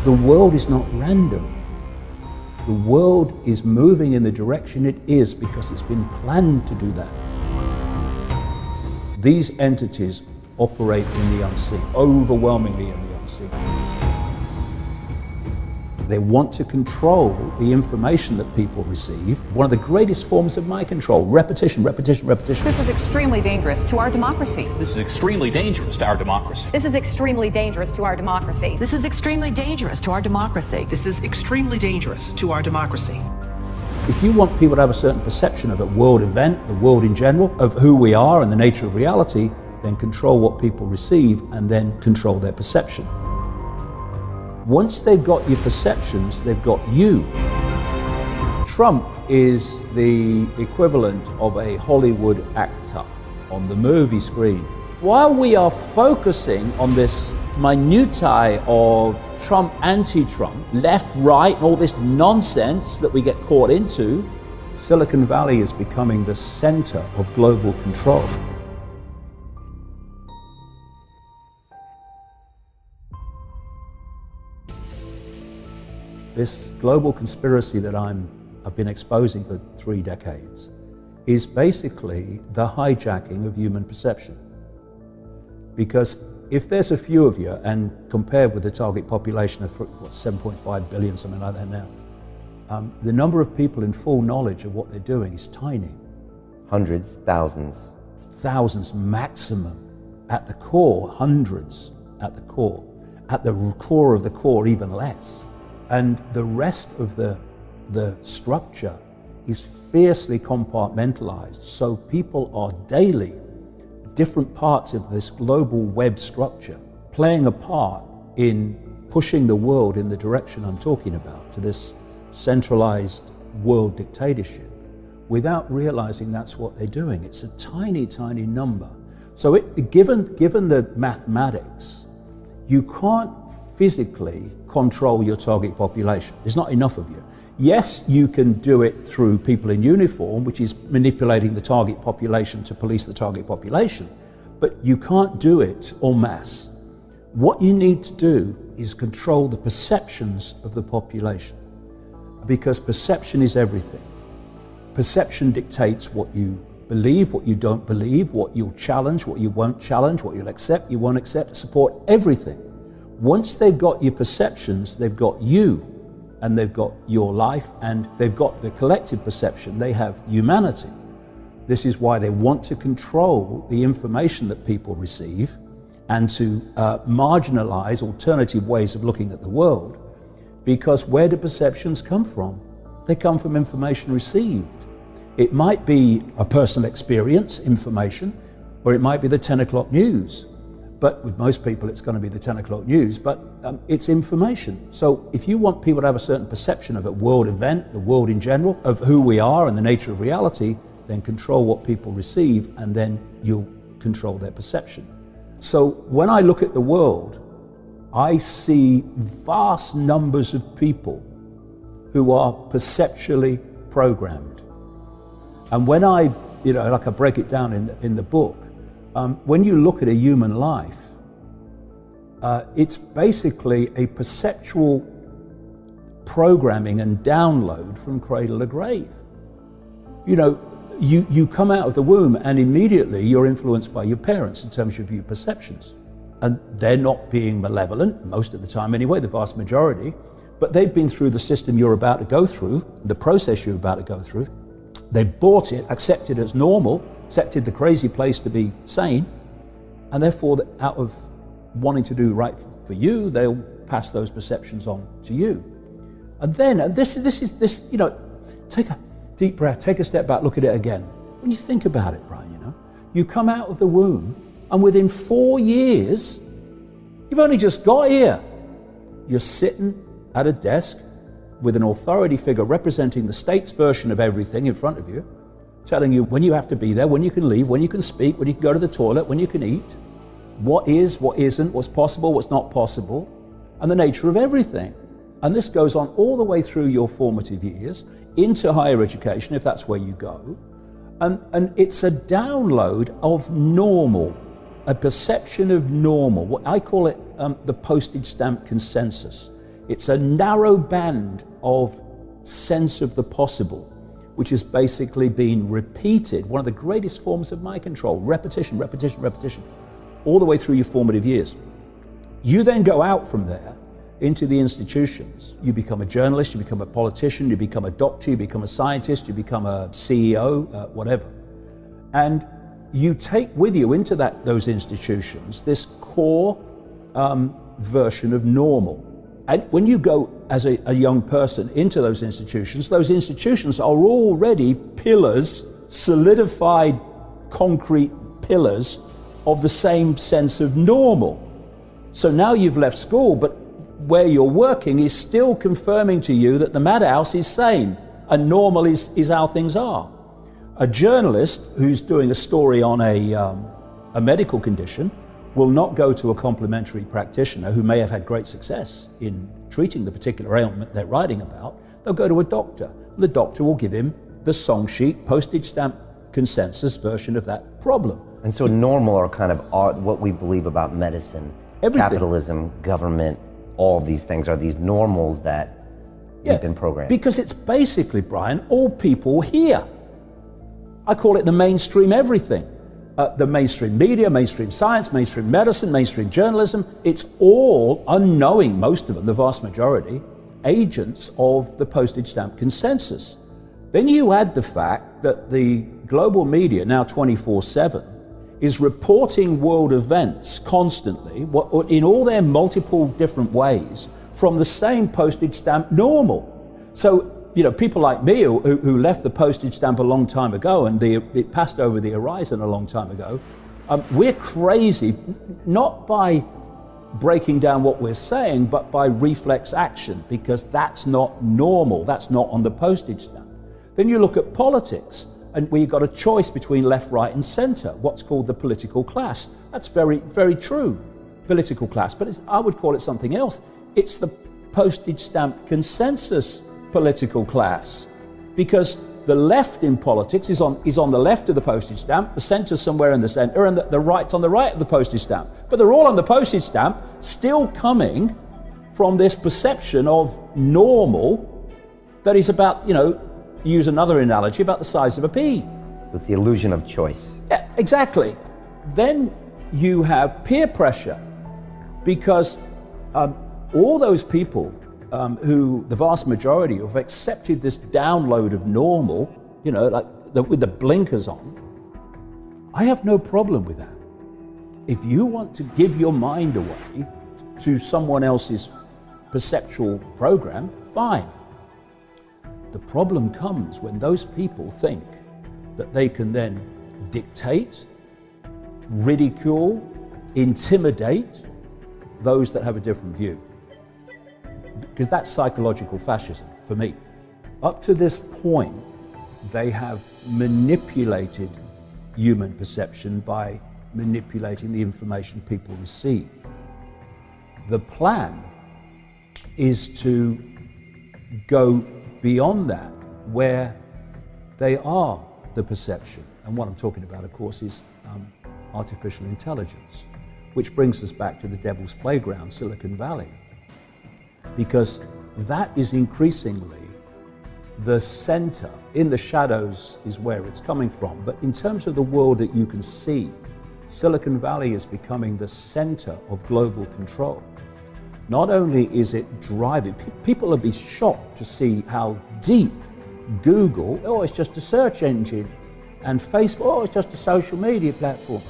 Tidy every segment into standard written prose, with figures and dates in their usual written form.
The world is not random. The world is moving in the direction it is because it's been planned to do that. These entities operate in the unseen, overwhelmingly in the unseen. They want to control the information that people receive. One of the greatest forms of mind control, repetition, repetition, repetition. This is extremely dangerous to our democracy. This is extremely dangerous to our democracy. This is extremely dangerous to our democracy. This is extremely dangerous to our democracy. This is extremely dangerous to our democracy. If you want people to have a certain perception of a world event, the world in general, of who we are and the nature of reality, then control what people receive and then control their perception. Once they've got your perceptions, they've got you. Trump is the equivalent of a Hollywood actor on the movie screen. While we are focusing on this minutiae of Trump, anti-Trump, left, right, and all this nonsense that we get caught into, Silicon Valley is becoming the center of global control. This global conspiracy that I've been exposing for 3 decades is basically the hijacking of human perception. Because if there's a few of you, and compared with the target population of 7.5 billion, something like that now, the number of people in full knowledge of what they're doing is tiny. Hundreds, thousands. Thousands maximum. At the core, hundreds at the core. At the core of the core, even less. And the rest of the structure is fiercely compartmentalized. So people are daily different parts of this global web structure playing a part in pushing the world in the direction I'm talking about, to this centralized world dictatorship, without realizing that's what they're doing. It's a tiny, tiny number. So given the mathematics, you can't physically control your target population. There's not enough of you. Yes, you can do it through people in uniform, which is manipulating the target population to police the target population, but you can't do it en masse. What you need to do is control the perceptions of the population, because perception is everything. Perception dictates what you believe, what you don't believe, what you'll challenge, what you won't challenge, what you'll accept, you won't accept, support, everything. Once they've got your perceptions, they've got you, and they've got your life, and they've got the collective perception, they have humanity. This is why they want to control the information that people receive and to marginalize alternative ways of looking at the world. Because where do perceptions come from? They come from information received. It might be a personal experience, information, or it might be the 10 o'clock news. But with most people, it's going to be the 10 o'clock news, but it's information. So if you want people to have a certain perception of a world event, the world in general, of who we are and the nature of reality, then control what people receive, and then you'll control their perception. So when I look at the world, I see vast numbers of people who are perceptually programmed. And when I break it down in the book, when you look at a human life, it's basically a perceptual programming and download from cradle to grave. You come out of the womb and immediately you're influenced by your parents in terms of your perceptions. And they're not being malevolent, most of the time anyway, the vast majority, but they've been through the system you're about to go through, the process you're about to go through. They've bought it, accepted it as normal, accepted the crazy place to be sane, and therefore out of wanting to do right for you, they'll pass those perceptions on to you. And then, take a deep breath, take a step back, look at it again. When you think about it, Brian, you come out of the womb, and within 4 years, you've only just got here. You're sitting at a desk with an authority figure representing the state's version of everything in front of you, telling you when you have to be there, when you can leave, when you can speak, when you can go to the toilet, when you can eat, what is, what isn't, what's possible, what's not possible, and the nature of everything. And this goes on all the way through your formative years, into higher education, if that's where you go. And it's a download of normal, a perception of normal. What I call it the postage stamp consensus. It's a narrow band of sense of the possible, which has basically been repeated, one of the greatest forms of mind control, repetition, repetition, repetition, all the way through your formative years. You then go out from there into the institutions. You become a journalist, you become a politician, you become a doctor, you become a scientist, you become a CEO, whatever. And you take with you into those institutions this core version of normal. And when you go as a young person into those institutions are already pillars, solidified concrete pillars of the same sense of normal. So now you've left school, but where you're working is still confirming to you that the madhouse is sane and normal is how things are. A journalist who's doing a story on a medical condition will not go to a complementary practitioner who may have had great success in treating the particular ailment they're writing about. They'll go to a doctor. The doctor will give him the song sheet, postage stamp consensus version of that problem. And so normal are kind of what we believe about medicine, Everything. Capitalism, government, all these things are these normals that we've been programmed. Because it's basically, Brian, all people here. I call it the mainstream everything. The mainstream media, mainstream science, mainstream medicine, mainstream journalism, it's all unknowing, most of them, the vast majority, agents of the postage stamp consensus. Then you add the fact that the global media, now 24/7, is reporting world events constantly, in all their multiple different ways, from the same postage stamp normal. So, people like me who left the postage stamp a long time ago and it passed over the horizon a long time ago, we're crazy, not by breaking down what we're saying, but by reflex action, because that's not normal, that's not on the postage stamp. Then you look at politics, and we've got a choice between left, right, and center, what's called the political class. That's very, very true, political class, but I would call it something else. It's the postage stamp consensus political class, because the left in politics is on the left of the postage stamp, the center somewhere in the center, and the right's on the right of the postage stamp. But they're all on the postage stamp, still coming from this perception of normal that is about, use another analogy, about the size of a pea. It's the illusion of choice. Yeah, exactly. Then you have peer pressure, because all those people who, the vast majority, have accepted this download of normal, with the blinkers on, I have no problem with that. If you want to give your mind away to someone else's perceptual program, fine. The problem comes when those people think that they can then dictate, ridicule, intimidate those that have a different view. Because that's psychological fascism for me. Up to this point, they have manipulated human perception by manipulating the information people receive. The plan is to go beyond that, where they are the perception. And what I'm talking about, of course, is artificial intelligence, which brings us back to the devil's playground, Silicon Valley. Because that is increasingly the center. In the shadows is where it's coming from. But in terms of the world that you can see, Silicon Valley is becoming the center of global control. Not only is it driving, people will be shocked to see how deep Google, it's just a search engine, and Facebook, it's just a social media platform.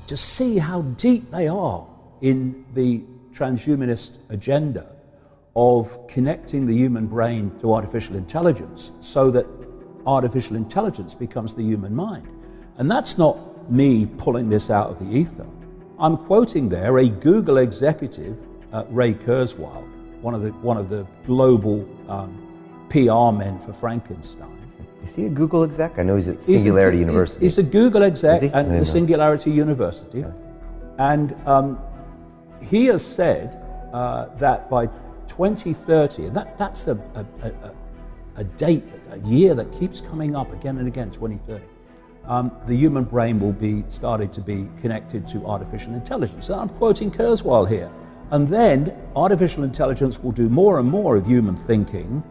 To see how deep they are in the transhumanist agenda of connecting the human brain to artificial intelligence so that artificial intelligence becomes the human mind. And that's not me pulling this out of the ether. I'm quoting there a Google executive, Ray Kurzweil, one of the global PR men for Frankenstein. Is he a Google exec? I know he's at Singularity University. He's a Google exec at the Singularity University. Okay. And he has said that by 2030, and that's a date, a year that keeps coming up again and again, 2030, the human brain will be started to be connected to artificial intelligence. And I'm quoting Kurzweil here. And then artificial intelligence will do more and more of human thinking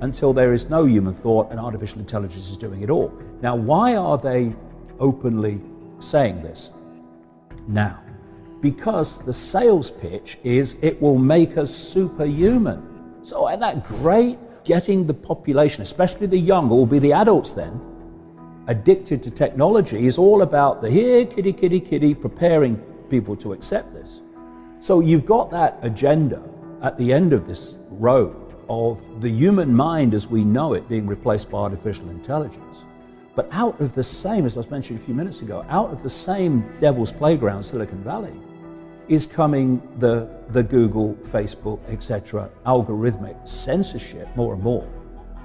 until there is no human thought and artificial intelligence is doing it all. Now, why are they openly saying this now? Because the sales pitch is it will make us superhuman. So isn't that great? Getting the population, especially the young, or will be the adults then, addicted to technology is all about the here, kitty, kitty, kitty, preparing people to accept this. So you've got that agenda at the end of this road of the human mind as we know it being replaced by artificial intelligence. But out of the same, as I was mentioning a few minutes ago, out of the same devil's playground, Silicon Valley, is coming the Google, Facebook, etc., algorithmic censorship more and more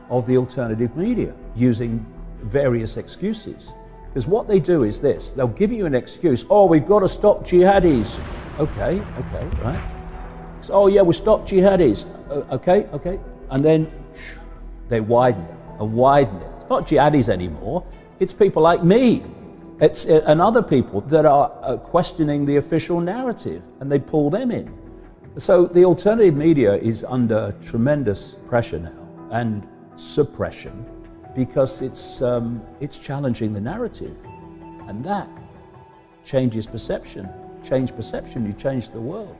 of the alternative media using various excuses. Because what they do is this, they'll give you an excuse, oh, we've got to stop jihadis. Okay, right. So, oh yeah, we'll stop jihadis. Okay. And then they widen it and widen it. It's not jihadis anymore, it's people like me. It's and other people that are questioning the official narrative, and they pull them in. So the alternative media is under tremendous pressure now and suppression because it's challenging the narrative, and that changes perception. Change perception, you change the world.